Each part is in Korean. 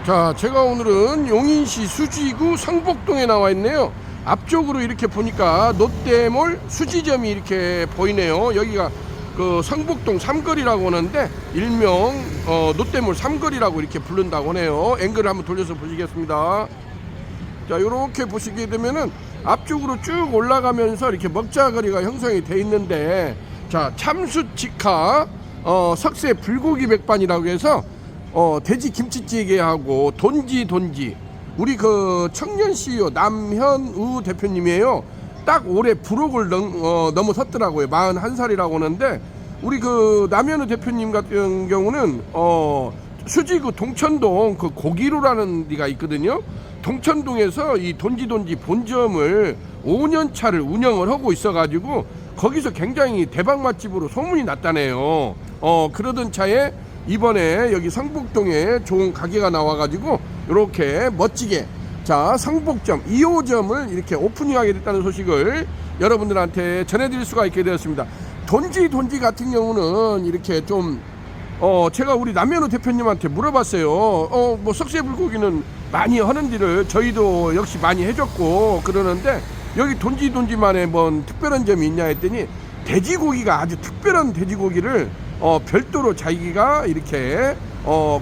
자, 제가 오늘은 용인시 수지구 성복동에 나와 있네요. 앞쪽으로 이렇게 보니까 롯데몰 수지점이 이렇게 보이네요. 여기가 그 성복동 삼거리라고 하는데 일명 롯데몰 삼거리라고 이렇게 부른다고 하네요. 앵글을 한번 돌려서 보시겠습니다. 자, 이렇게 보시게 되면은 앞쪽으로 쭉 올라가면서 이렇게 먹자거리가 형성이 돼 있는데, 자, 참숯직화 석쇠 불고기 백반이라고 해서 돼지 김치찌개하고 돈지 우리 그 청년 CEO 남현우 대표님이에요. 딱 올해 불혹을 넘어섰더라고요. 41살이라고 하는데, 우리 그 남현우 대표님 같은 경우는 수지구 동천동 그 고기로라는 데가 있거든요. 동천동에서 이 돈지 본점을 5년 차를 운영을 하고 있어가지고 거기서 굉장히 대박 맛집으로 소문이 났다네요. 그러던 차에 이번에 여기 성복동에 좋은 가게가 나와가지고 이렇게 멋지게, 자, 성복점 2호점을 이렇게 오프닝하게 됐다는 소식을 여러분들한테 전해드릴 수가 있게 되었습니다. 돈지 같은 경우는 이렇게 좀 제가 우리 남현우 대표님한테 물어봤어요. 뭐 석쇠 불고기는 많이 하는지를 저희도 역시 많이 해줬고 그러는데, 여기 돈지만의 뭔 특별한 점이 있냐 했더니 돼지고기가 아주 특별한 돼지고기를 별도로 자기가 이렇게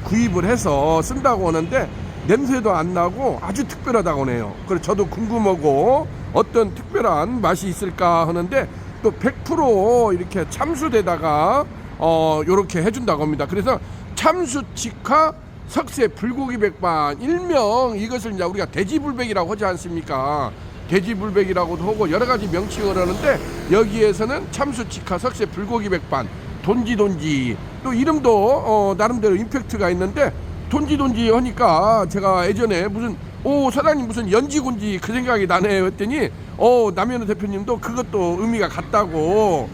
구입을 해서 쓴다고 하는데 냄새도 안 나고 아주 특별하다고 하네요. 그래서 저도 궁금하고 어떤 특별한 맛이 있을까 하는데, 또 100% 이렇게 참숯에다가 요렇게 해준다고 합니다. 그래서 참숯직화 석쇠 불고기 백반, 일명 이것을 이제 우리가 돼지불백이라고 하지 않습니까? 돼지불백이라고도 하고 여러 가지 명칭을 하는데, 여기에서는 참숯직화 석쇠 불고기 백반, 돈지 또 이름도 나름대로 임팩트가 있는데, 돈지 하니까 제가 예전에 무슨 사장님 무슨 연지곤지 그 생각이 나네요 했더니 남현우 대표님도 그것도 의미가 같다고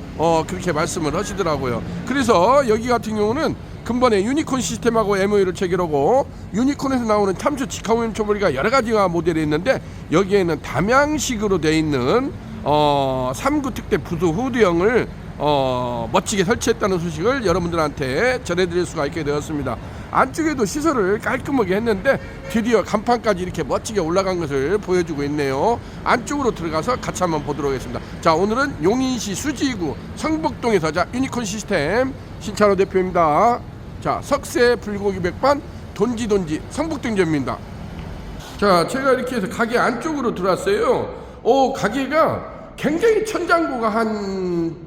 그렇게 말씀을 하시더라고요. 그래서 여기 같은 경우는 근본에 유니콘 시스템하고 MOU를 체결하고, 유니콘에서 나오는 참수 직화우연 초벌기가 여러 가지가 모델이 있는데, 여기에는 담양식으로 되어 있는 3구 특대 부수 후드형을 멋지게 설치했다는 소식을 여러분들한테 전해드릴 수가 있게 되었습니다. 안쪽에도 시설을 깔끔하게 했는데 드디어 간판까지 이렇게 멋지게 올라간 것을 보여주고 있네요. 안쪽으로 들어가서 같이 한번 보도록 하겠습니다. 자, 오늘은 용인시 수지구 성복동에서, 자, 유니콘 시스템 신찬호 대표입니다. 자, 석쇠 불고기 백반 돈지 성복동점입니다. 자, 제가 이렇게 해서 가게 안쪽으로 들어왔어요. 가게가 굉장히 천장고가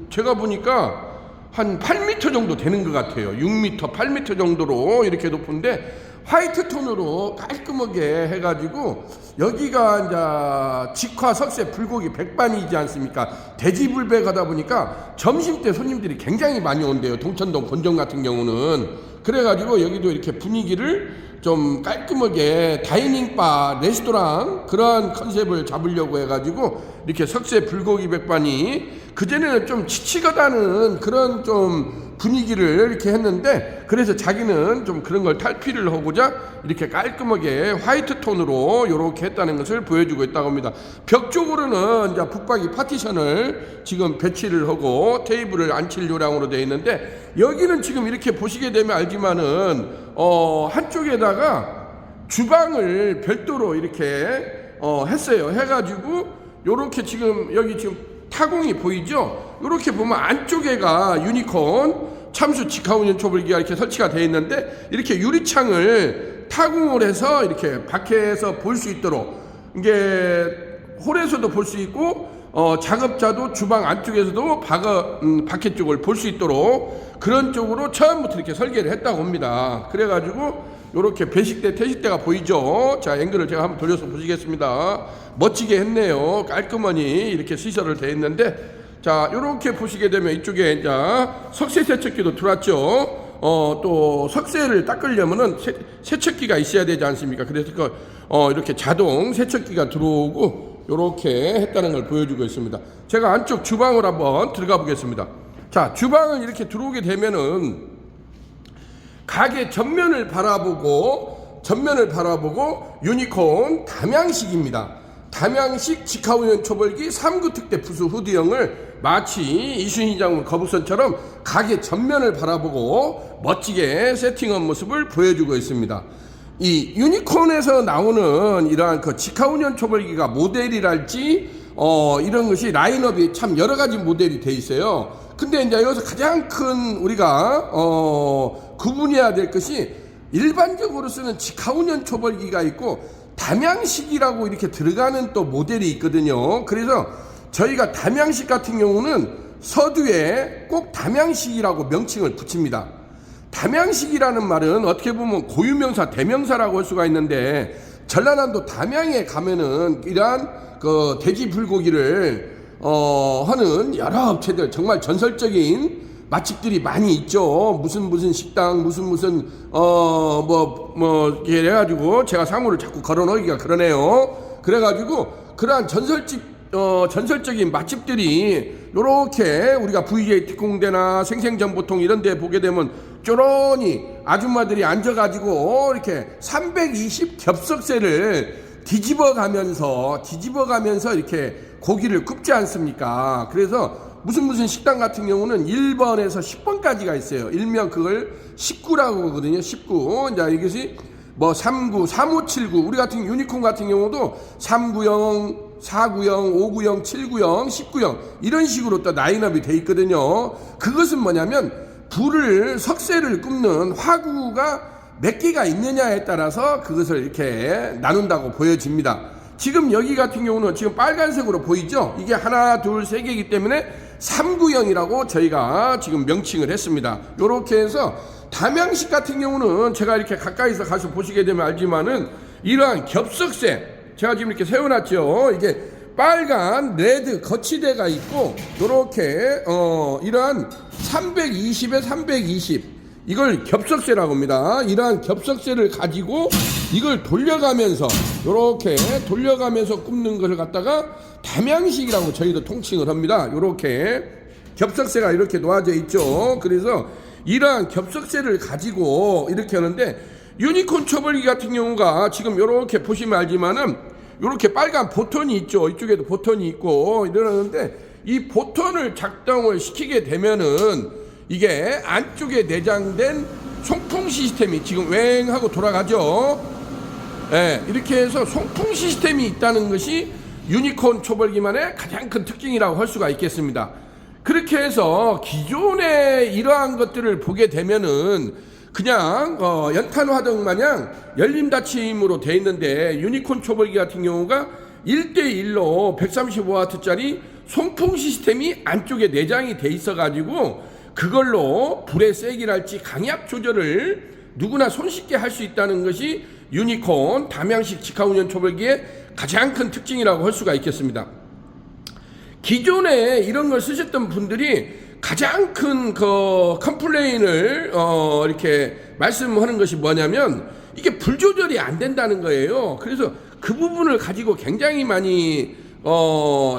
제가 보니까 한 8m 정도 되는 것 같아요. 6m, 8m 정도로 이렇게 높은데 화이트 톤으로 깔끔하게 해가지고, 여기가 이제 직화 석쇠 불고기 백반이지 않습니까? 돼지불백 하다 보니까 점심때 손님들이 굉장히 많이 온대요. 동천동 본점 같은 경우는. 그래가지고 여기도 이렇게 분위기를 좀 깔끔하게 다이닝바, 레스토랑 그런 컨셉을 잡으려고 해가지고 이렇게 석쇠 불고기 백반이, 그전에는 좀 치치하다는 그런 좀 분위기를 이렇게 했는데, 그래서 자기는 좀 그런 걸 탈피를 하고자 이렇게 깔끔하게 화이트 톤으로 이렇게 했다는 것을 보여주고 있다고 합니다. 벽 쪽으로는 이제 붙박이 파티션을 지금 배치를 하고 테이블을 앉힐 요량으로 되어 있는데, 여기는 지금 이렇게 보시게 되면 알지만은 한쪽에다가 주방을 별도로 이렇게 했어요. 해가지고 요렇게 지금 여기 지금 타공이 보이죠? 이렇게 보면 안쪽에가 유니콘 참수 직화운전 초벌기가 이렇게 설치가 되어 있는데, 이렇게 유리창을 타공을 해서 이렇게 밖에서 볼 수 있도록, 이게 홀에서도 볼 수 있고 작업자도 주방 안쪽에서도 밖에 쪽을 볼 수 있도록 그런 쪽으로 처음부터 이렇게 설계를 했다고 합니다. 그래가지고 요렇게 배식대, 태식대가 보이죠? 자, 앵글을 제가 한번 돌려서 보시겠습니다. 멋지게 했네요. 깔끔하니 이렇게 시설을 되어 있는데, 자, 요렇게 보시게 되면 이쪽에 이제 석쇠 세척기도 들어왔죠. 또 석쇠를 닦으려면은 세척기가 있어야 되지 않습니까? 그래서 이렇게 자동 세척기가 들어오고 요렇게 했다는 걸 보여주고 있습니다. 제가 안쪽 주방을 한번 들어가 보겠습니다. 자, 주방을 이렇게 들어오게 되면은 가게 전면을 바라보고 유니콘 담양식입니다. 담양식 직화우연 초벌기 3구 특대 부수 후드형을 마치 이순희 장군 거북선처럼 가게 전면을 바라보고 멋지게 세팅한 모습을 보여주고 있습니다. 이 유니콘에서 나오는 이러한 그 직하운전 초벌기가 모델이랄지 이런 것이 라인업이 참 여러 가지 모델이 돼 있어요. 근데 이제 여기서 가장 큰 우리가 구분해야 될 것이 일반적으로 쓰는 직하운전 초벌기가 있고 담양식이라고 이렇게 들어가는 또 모델이 있거든요. 그래서 저희가 담양식 같은 경우는 서두에 꼭 담양식이라고 명칭을 붙입니다. 담양식이라는 말은 어떻게 보면 고유명사, 대명사라고 할 수가 있는데, 전라남도 담양에 가면은 이러한 그 돼지 불고기를 하는 여러 업체들, 정말 전설적인 맛집들이 많이 있죠. 무슨 식당, 무슨 이렇게 해가지고 제가 상호를 자꾸 걸어 놓기가 그러네요. 그래가지고 그러한 전설적인 맛집들이 요렇게 우리가 VJ 특공대나 생생정보통 이런 데 보게 되면 쪼러니 아줌마들이 앉아가지고 이렇게 320 겹석쇠를 뒤집어 가면서 이렇게 고기를 굽지 않습니까? 그래서 무슨 식당 같은 경우는 1번에서 10번까지가 있어요. 일명 그걸 19라고 하거든요. 19. 이제 이것이 뭐 39, 3579, 우리 같은 유니콘 같은 경우도 390, 490, 590, 790, 1090 이런 식으로 또 라인업이 돼 있거든요. 그것은 뭐냐면 석쇠를 굽는 화구가 몇 개가 있느냐에 따라서 그것을 이렇게 나눈다고 보여집니다. 지금 여기 같은 경우는 지금 빨간색으로 보이죠? 이게 하나, 둘, 세 개이기 때문에 390이라고 저희가 지금 명칭을 했습니다. 요렇게 해서 담양식 같은 경우는 제가 이렇게 가까이서 가서 보시게 되면 알지만은 이러한 겹석쇠 제가 지금 이렇게 세워놨죠. 이게 빨간 레드 거치대가 있고 요렇게 이러한 320에 320 이걸 겹석쇠라고 합니다. 이러한 겹석쇠를 가지고 이걸 돌려가면서 요렇게 돌려가면서 굽는 것을 갖다가 담양식이라고 저희도 통칭을 합니다. 요렇게 겹석쇠가 이렇게 놓아져 있죠. 그래서 이러한 겹석쇠를 가지고 이렇게 하는데, 유니콘 초벌기 같은 경우가 지금 요렇게 보시면 알지만은 요렇게 빨간 보턴이 있죠. 이쪽에도 보턴이 있고 이러는데, 이 보턴을 작동을 시키게 되면은 이게 안쪽에 내장된 송풍 시스템이 지금 웽 하고 돌아가죠. 예, 이렇게 해서 송풍 시스템이 있다는 것이 유니콘 초벌기만의 가장 큰 특징이라고 할 수가 있겠습니다. 그렇게 해서 기존에 이러한 것들을 보게 되면은 그냥 연탄 화덕 마냥 열림 닫힘으로 돼 있는데, 유니콘 초벌기 같은 경우가 1대1로 135W짜리 송풍 시스템이 안쪽에 내장이 돼 있어 가지고 그걸로 불의 세기랄지 강압 조절을 누구나 손쉽게 할 수 있다는 것이 유니콘 담양식 직하운전 초벌기의 가장 큰 특징이라고 할 수가 있겠습니다. 기존에 이런 걸 쓰셨던 분들이 가장 큰 그 컴플레인을 이렇게 말씀하는 것이 뭐냐면 이게 불 조절이 안 된다는 거예요. 그래서 그 부분을 가지고 굉장히 많이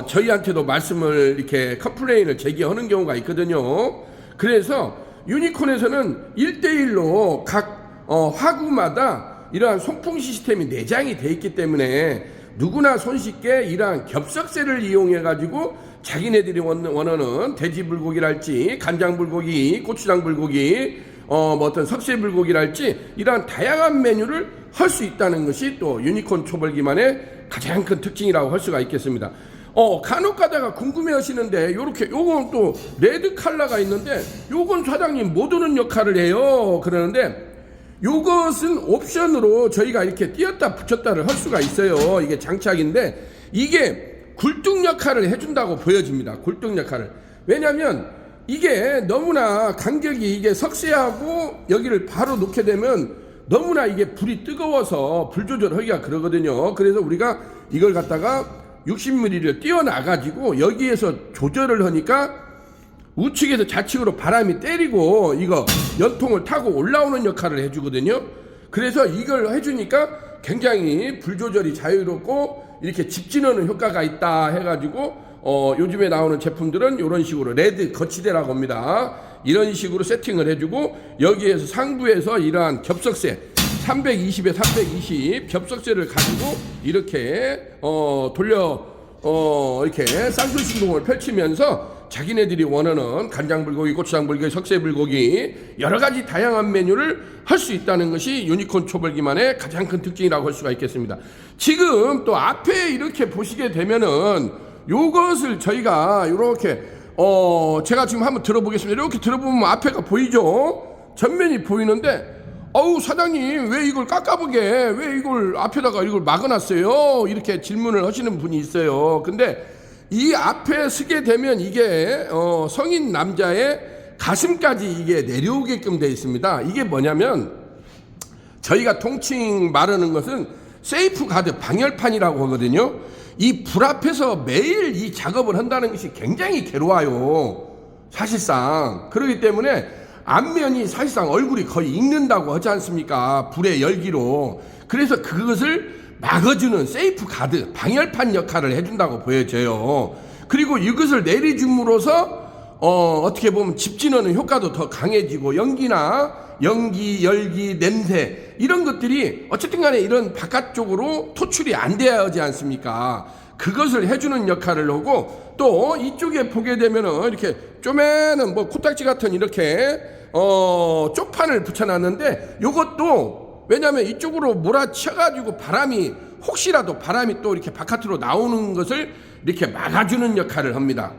저희한테도 말씀을 이렇게 컴플레인을 제기하는 경우가 있거든요. 그래서 유니콘에서는 1대1로 각 화구마다 이러한 송풍 시스템이 내장이 돼 있기 때문에 누구나 손쉽게 이러한 겹석쇠를 이용해 가지고 자기네들이 원하는 돼지 불고기랄지 간장 불고기, 고추장 불고기, 어떤 석쇠 불고기랄지 이러한 다양한 메뉴를 할 수 있다는 것이 또 유니콘 초벌기만의 가장 큰 특징이라고 할 수가 있겠습니다. 간혹 가다가 궁금해 하시는데, 요건 또 레드 컬러가 있는데, 요건 사장님 못 오는 역할을 해요. 그러는데, 요것은 옵션으로 저희가 이렇게 띄었다 붙였다를 할 수가 있어요. 이게 장착인데, 이게 굴뚝 역할을 해준다고 보여집니다. 굴뚝 역할을. 왜냐면, 이게 너무나 간격이 이게 석쇠하고 여기를 바로 놓게 되면 너무나 이게 불이 뜨거워서 불 조절하기가 그러거든요. 그래서 우리가 이걸 갖다가 60mm를 띄워놔가지고 여기에서 조절을 하니까 우측에서 좌측으로 바람이 때리고 이거 연통을 타고 올라오는 역할을 해주거든요. 그래서 이걸 해주니까 굉장히 불 조절이 자유롭고 이렇게 집진하는 효과가 있다 해가지고 요즘에 나오는 제품들은 이런 식으로 레드 거치대라고 합니다. 이런 식으로 세팅을 해주고 여기에서 상부에서 이러한 겹석쇠 320에 320 겹석쇠를 가지고 이렇게 이렇게 쌍술 신공을 펼치면서 자기네들이 원하는 간장불고기, 고추장불고기, 석쇠불고기 여러 가지 다양한 메뉴를 할 수 있다는 것이 유니콘 초벌기만의 가장 큰 특징이라고 할 수가 있겠습니다. 지금 또 앞에 이렇게 보시게 되면은 요것을 저희가 이렇게 제가 지금 한번 들어보겠습니다. 이렇게 들어보면 앞에가 보이죠? 전면이 보이는데 어우 사장님 왜 이걸 깎아보게 왜 이걸 앞에다가 이걸 막아놨어요? 이렇게 질문을 하시는 분이 있어요. 근데 이 앞에 서게 되면 이게 성인 남자의 가슴까지 이게 내려오게끔 되어 있습니다. 이게 뭐냐면 저희가 통칭 말하는 것은 세이프 가드 방열판이라고 하거든요. 이 불 앞에서 매일 이 작업을 한다는 것이 굉장히 괴로워요. 사실상 그렇기 때문에 앞면이 사실상 얼굴이 거의 익는다고 하지 않습니까? 불의 열기로. 그래서 그것을 막아주는 세이프 가드 방열판 역할을 해준다고 보여져요. 그리고 이것을 내려줌으로써 어떻게 보면 집진하는 효과도 더 강해지고 연기, 열기, 냄새 이런 것들이 어쨌든 간에 이런 바깥쪽으로 토출이 안 돼야 하지 않습니까? 그것을 해주는 역할을 하고 또 이쪽에 보게 되면은 이렇게 쪼매는 뭐 코딱지 같은 이렇게 쪽판을 붙여놨는데 요것도 왜냐하면 이쪽으로 몰아쳐가지고 바람이 혹시라도 바람이 또 이렇게 바깥으로 나오는 것을 이렇게 막아주는 역할을 합니다.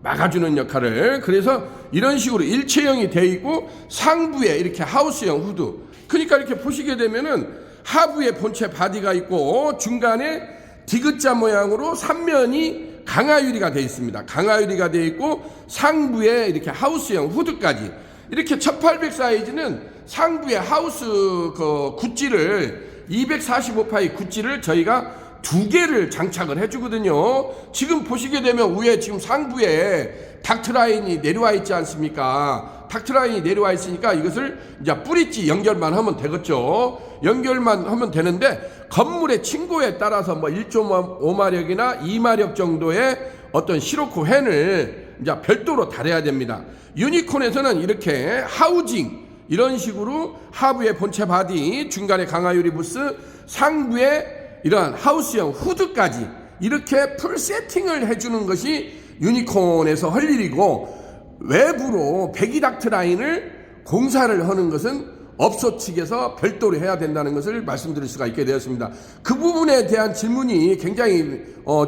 막아주는 역할을. 그래서 이런 식으로 일체형이 되어 있고 상부에 이렇게 하우스형 후드. 그러니까 이렇게 보시게 되면은 하부에 본체 바디가 있고 중간에 디귿자 모양으로 3면이 강화유리가 되어 있습니다. 강화유리가 되어 있고 상부에 이렇게 하우스형 후드까지. 이렇게 1800 사이즈는 상부에 하우스 그 굿지를 245파이 굿지를 저희가 2개를 장착을 해주거든요. 지금 보시게 되면 위에 지금 상부에 닥트라인이 내려와 있지 않습니까? 닥트라인이 내려와 있으니까 이것을 이제 뿌리찌 연결만 하면 되겠죠. 연결만 하면 되는데 건물의 층고에 따라서 뭐 1.5마력이나 2마력 정도의 어떤 시로코 팬을 이제 별도로 달아야 됩니다. 유니콘에서는 이렇게 하우징 이런 식으로 하부에 본체 바디, 중간에 강화유리 부스, 상부에 이러한 하우스형 후드까지 이렇게 풀 세팅을 해주는 것이 유니콘에서 할 일이고 외부로 배기닥트 라인을 공사를 하는 것은 업소 측에서 별도로 해야 된다는 것을 말씀드릴 수가 있게 되었습니다. 그 부분에 대한 질문이 굉장히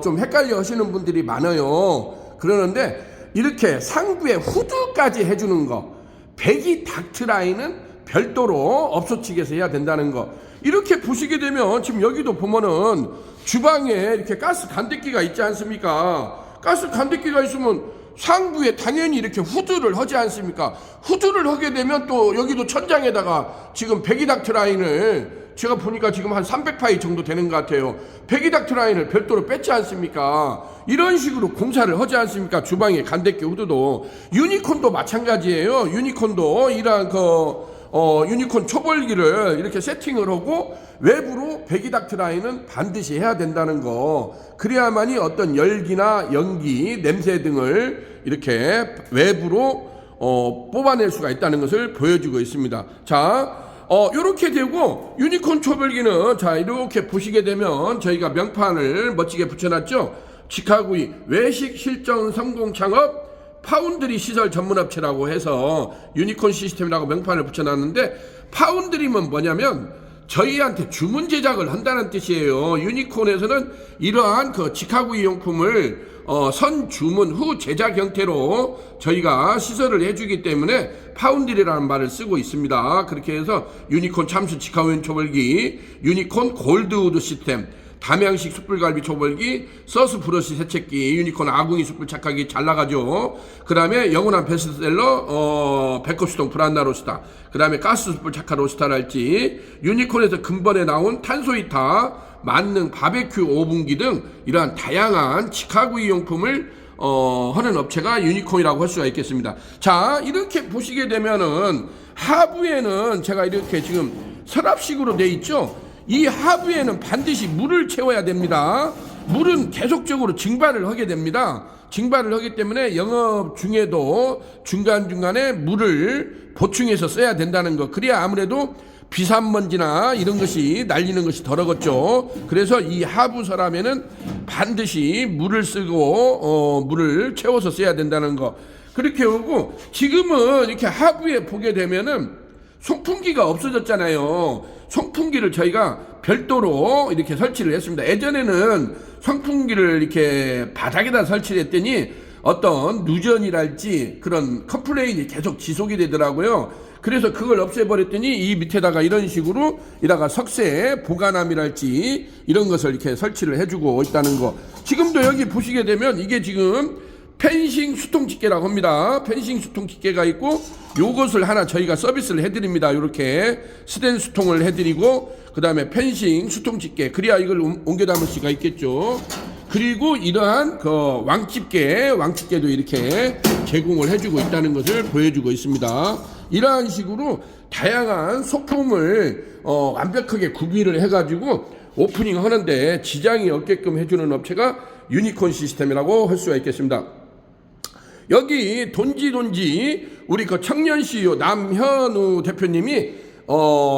좀 헷갈려 하시는 분들이 많아요. 그러는데 이렇게 상부에 후드까지 해주는 거 배기 닥트 라인은 별도로 업소 측에서 해야 된다는 거 이렇게 보시게 되면 지금 여기도 보면은 주방에 이렇게 가스 간접기가 있지 않습니까? 가스 간접기가 있으면 상부에 당연히 이렇게 후드를 하지 않습니까? 후드를 하게 되면 또 여기도 천장에다가 지금 배기닥트 라인을 제가 보니까 지금 한 300파이 정도 되는 것 같아요. 배기닥트 라인을 별도로 뺐지 않습니까? 이런 식으로 공사를 하지 않습니까? 주방에 간접기 후드도. 유니콘도 마찬가지예요. 유니콘도 이러한 유니콘 초벌기를 이렇게 세팅을 하고 외부로 배기닥트 라인은 반드시 해야 된다는 거. 그래야만이 어떤 열기나 연기, 냄새 등을 이렇게 외부로 뽑아낼 수가 있다는 것을 보여주고 있습니다. 자, 요렇게 되고 유니콘 초벌기는 자 이렇게 보시게 되면 저희가 명판을 멋지게 붙여놨죠. 직화구이 외식 실전 성공 창업 파운드리 시설 전문업체라고 해서 유니콘 시스템이라고 명판을 붙여놨는데 파운드리면 뭐냐면 저희한테 주문 제작을 한다는 뜻이에요. 유니콘에서는 이러한 그 직화구이 용품을 선 주문 후 제작 형태로 저희가 시설을 해주기 때문에 파운드리라는 말을 쓰고 있습니다. 그렇게 해서 유니콘 참수 직화구이 초벌기, 유니콘 골드우드 시스템, 담양식 숯불갈비 초벌기, 서스 브러쉬 세척기, 유니콘 아궁이 숯불 착하기 잘 나가죠. 그 다음에 영원한 베스트셀러 백업수동 브란나 로스타, 그 다음에 가스 숯불 착화 로스타랄지, 유니콘에서 근본에 나온 탄소 히터, 만능 바베큐 오븐기 등 이러한 다양한 직화구이 용품을 하는 업체가 유니콘이라고 할 수가 있겠습니다. 자, 이렇게 보시게 되면은 하부에는 제가 이렇게 지금 서랍식으로 돼 있죠. 이 하부에는 반드시 물을 채워야 됩니다. 물은 계속적으로 증발을 하게 됩니다. 증발을 하기 때문에 영업 중에도 중간중간에 물을 보충해서 써야 된다는 거. 그래야 아무래도 비산먼지나 이런 것이 날리는 것이 덜하겠죠. 그래서 이 하부설암에는 반드시 물을 쓰고 물을 채워서 써야 된다는 거. 그렇게 오고, 지금은 이렇게 하부에 보게 되면은 송풍기가 없어졌잖아요. 송풍기를 저희가 별도로 이렇게 설치를 했습니다. 예전에는 송풍기를 이렇게 바닥에다 설치를 했더니 어떤 누전이랄지 그런 컴플레인이 계속 지속이 되더라고요. 그래서 그걸 없애버렸더니 이 밑에다가 이런 식으로 이다가 석쇠 보관함이랄지 이런 것을 이렇게 설치를 해주고 있다는 거. 지금도 여기 보시게 되면 이게 지금 펜싱 수통 집게라고 합니다. 펜싱 수통 집게가 있고, 요것을 하나 저희가 서비스를 해드립니다. 이렇게 스텐 수통을 해드리고, 그 다음에 펜싱 수통 집게, 그래야 이걸 옮겨 담을 수가 있겠죠. 그리고 이러한 그 왕집게도 이렇게 제공을 해주고 있다는 것을 보여주고 있습니다. 이러한 식으로 다양한 소품을 완벽하게 구비를 해가지고 오프닝 하는데 지장이 없게끔 해주는 업체가 유니콘 시스템이라고 할 수가 있겠습니다. 여기 돈지 우리 그 청년 CEO 남현우 대표님이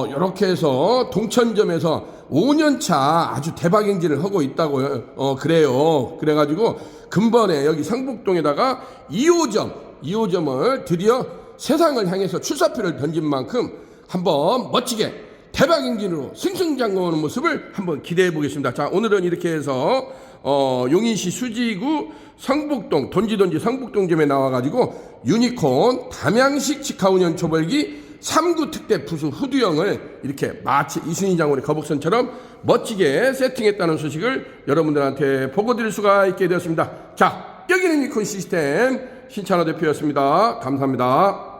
이렇게 해서 동천점에서 5년차 아주 대박 행진을 하고 있다고 그래요. 그래가지고 근본에 여기 상북동에다가 2호점을 드디어 세상을 향해서 출사표를 던진 만큼 한번 멋지게 대박 행진으로 승승장구하는 모습을 한번 기대해 보겠습니다. 자, 오늘은 이렇게 해서 용인시 수지구 성북동 돈지 성북동점에 나와가지고 유니콘 담양식 직화운영 초벌기 3구 특대 부수 후두형을 이렇게 마치 이순희 장군의 거북선처럼 멋지게 세팅했다는 소식을 여러분들한테 보고 드릴 수가 있게 되었습니다. 자, 여기는 유니콘 시스템 신찬호 대표였습니다. 감사합니다.